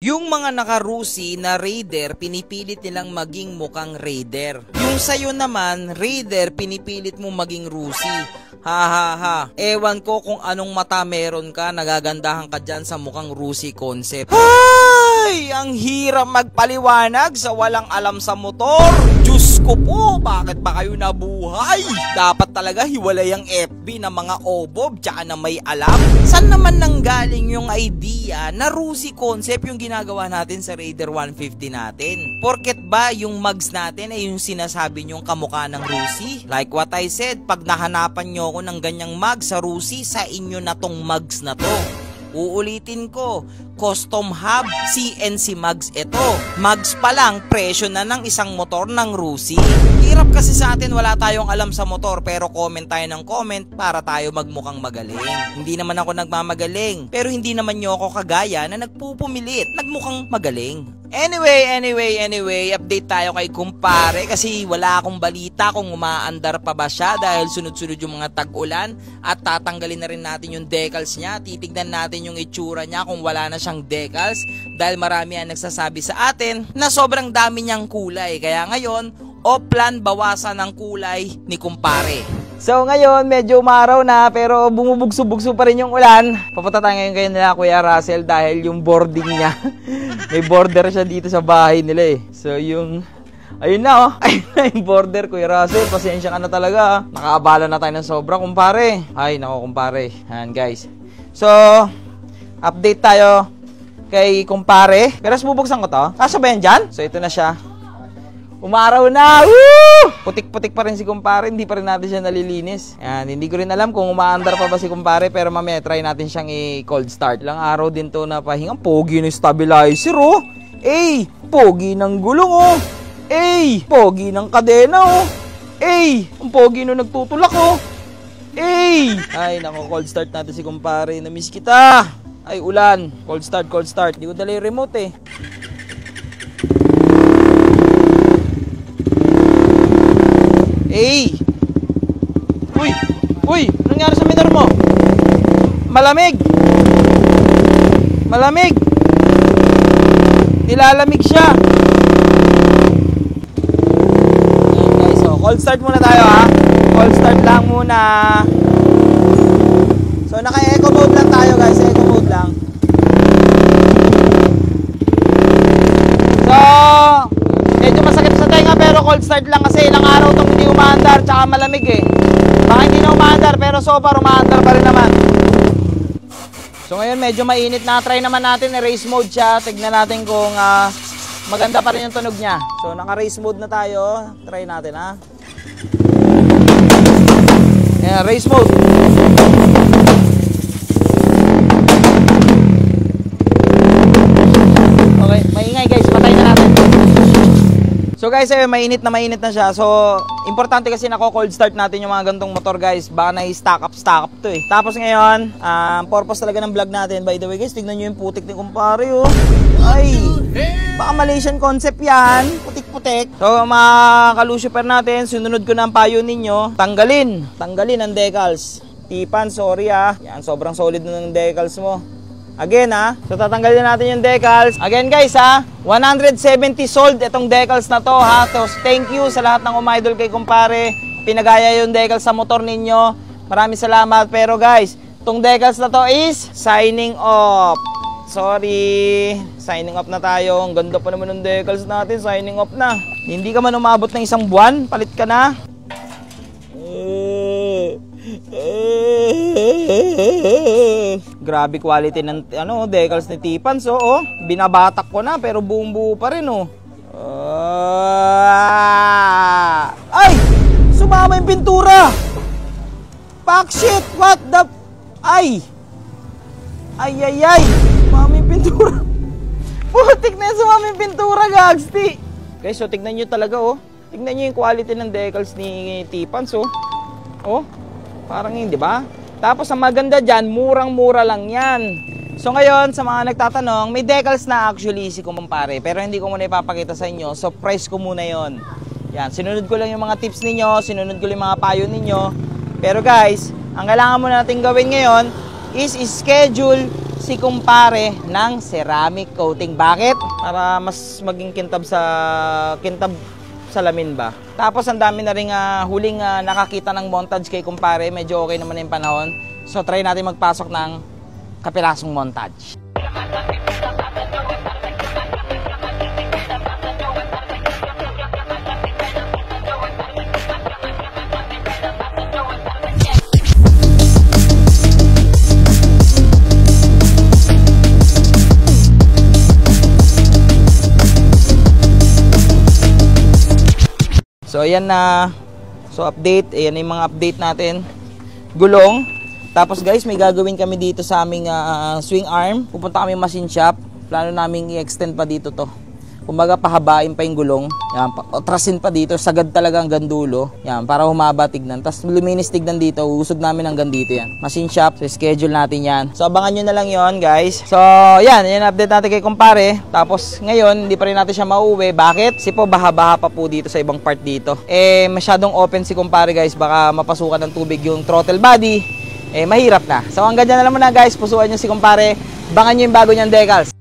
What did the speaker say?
Yung mga naka-Rusi na Raider, pinipilit nilang maging mukhang Raider. Yung sa'yo naman, Raider, pinipilit mo maging Rusi. Ha ha ha. Ewan ko kung anong mata meron ka, nagagandahan ka dyan sa mukhang Rusi concept. Ay, ang hirap magpaliwanag sa walang alam sa motor. Diyos ko po, bakit ba kayo nabuhay? Dapat talaga hiwalay ang FB ng mga obob tsaka na may alam. Saan naman nanggaling yung idea na Rusi concept yung ginagawa natin sa Raider 150 natin? Porket ba yung mugs natin ay yung sinasabi nyong kamukha ng Rusi? Like what I said, pag nahanapan nyo ako ng ganyang mug sa Rusi, sa inyo na tong mugs na to. Uulitin ko, custom hub CNC mugs ito. Mugs pa lang, presyo na ng isang motor ng Rusi. Hirap kasi sa atin, wala tayong alam sa motor, pero comment tayo ng comment para tayo magmukhang magaling. Hindi naman ako nagmamagaling, pero hindi naman nyo ako kagaya na nagpupumilit, nagmukhang magaling. Anyway, update tayo kay kumpare kasi wala akong balita kung umaandar pa ba siya dahil sunod-sunod yung mga tag-ulan at tatanggalin na rin natin yung decals niya. Titignan natin yung itsura niya kung wala na siyang decals dahil marami ang nagsasabi sa atin na sobrang dami niyang kulay. Kaya ngayon, plan bawasan ng kulay ni kumpare. So ngayon, medyo umaraw na pero bumubugso-bugso pa rin yung ulan. Papunta tayo ngayon kayo nila Kuya Russell dahil yung boarding niya. May border siya dito sa bahay nila eh. So yung... Ayun na oh. Ayun na yung border Kuya Russell. Pasensya ka na talaga. Nakaabala na tayo ng sobra kumpare. Ay nako kumpare. Ayan guys. So, update tayo kay kumpare. Pero bubuksan ko to. Kasya ba yan dyan? So ito na siya. Umaraw na! Woo! Putik-putik pa rin si kumpare, hindi pa rin natin siya nalilinis. Yan, hindi ko rin alam kung umaandar pa ba si kumpare, pero mamaya try natin siyang i-cold start. Ilang araw din to na pahingang. Pogi ng stabilizer oh! Eh! Pogi ng gulong oh! Eh! Pogi ng kadena oh! Eh! Ang pogi nung nagtutulak oh! Eh! Ay nako, cold start natin si kumpare. Namiss kita! Ay ulan! Cold start, cold start. Hindi ko dala yung remote eh. Hey! Uy! Uy! Anong nangyari sa motor mo? Malamig! Malamig! Nilalamig siya! Ayan guys, so cold start muna tayo ha. Cold start lang muna. So naka-eco mode lang tayo guys, eco mode lang. So medyo masakit sa tenga pero cold start lang kasi ilang araw itong hindi umaandar tsaka malamig eh. Baka hindi na umaandar pero so far umaandar pa rin naman. So ngayon medyo mainit na. Try naman natin i-race mode siya. Tignan natin kung maganda pa rin yung tunog niya. So naka race mode na tayo. Try natin ha. Ayan, race mode. Okay, maingay guys. Patay na natin. So guys, mainit na siya. So, importante kasi nako-cold start natin yung mga gantong motor guys. Baka na-stack up to eh. Tapos ngayon, purpose talaga ng vlog natin. By the way guys, tignan nyo yung putik ni kumpare oh. Ay, baka Malaysian concept yan. Putik-putik. So mga kalusuper natin, sununod ko na ang payo ninyo. Tanggalin ang decals. Tipan, sorry ah. Yan, sobrang solid na ng decals mo. Again ha, so tatanggalin natin yung decals. Again guys ha, 170 sold itong decals na to ha. So thank you sa lahat ng umidol kay kumpare. Pinagaya yung decals sa motor ninyo. Maraming salamat. Pero guys, itong decals na to is signing off. Sorry, signing off na tayo. Ang ganda pa naman ng decals natin, signing off na. Hindi ka man umabot ng isang buwan, palit ka na. Grabe quality ng decals ni Tipan. So binabatak ko na pero buong buo pa rin oh. Ay! Sumama yung pintura. Fuck shit, what the... Ay! Ay! Sumama yung pintura. Putik na yung sumama yung pintura, gagsti. Guys, so tignan nyo talaga oh. Tignan nyo yung quality ng decals ni Tipan. So parang yun, di ba? Tapos ang maganda dyan, murang-mura lang yan. So ngayon, sa mga nagtatanong, may decals na actually si kumpare. Pero hindi ko muna ipapakita sa inyo. So price ko muna yon. Yan, sinunod ko lang yung mga tips ninyo, sinunod ko lang yung mga payo ninyo. Pero guys, ang kailangan muna natin gawin ngayon is schedule si kumpare ng ceramic coating. Bakit? Para mas maging kintab salamin ba. Tapos ang dami na rin huling nakakita ng montage kay kumpare. Medyo okay naman yung panahon. So try natin magpasok ng kapirasong montage. So ayan na. So update, ayan yung mga update natin. Gulong. Tapos guys, may gagawin kami dito sa aming swing arm. Pupunta kami machine shop. Plano namin i-extend pa dito to. Kumbaga pahabain pa yung gulong. Yan, trasin pa dito, sagad talaga hanggang dulo. Yan, para humaba tignan. Tapos luminis tignan dito, usog namin hanggang dito yan. Machine shop, so schedule natin yan. So abangan nyo na lang yon guys. So yan update natin kay kumpare. Tapos ngayon, hindi pa rin natin siya mauwi. Bakit? Kasi po baha-baha pa po dito sa ibang part dito. Masyadong open si kumpare guys, baka mapasukan ng tubig yung throttle body. Mahirap na. So hanggang dyan na lang muna guys, pusuan nyo si kumpare. Abangan nyo yung bago niyang decals.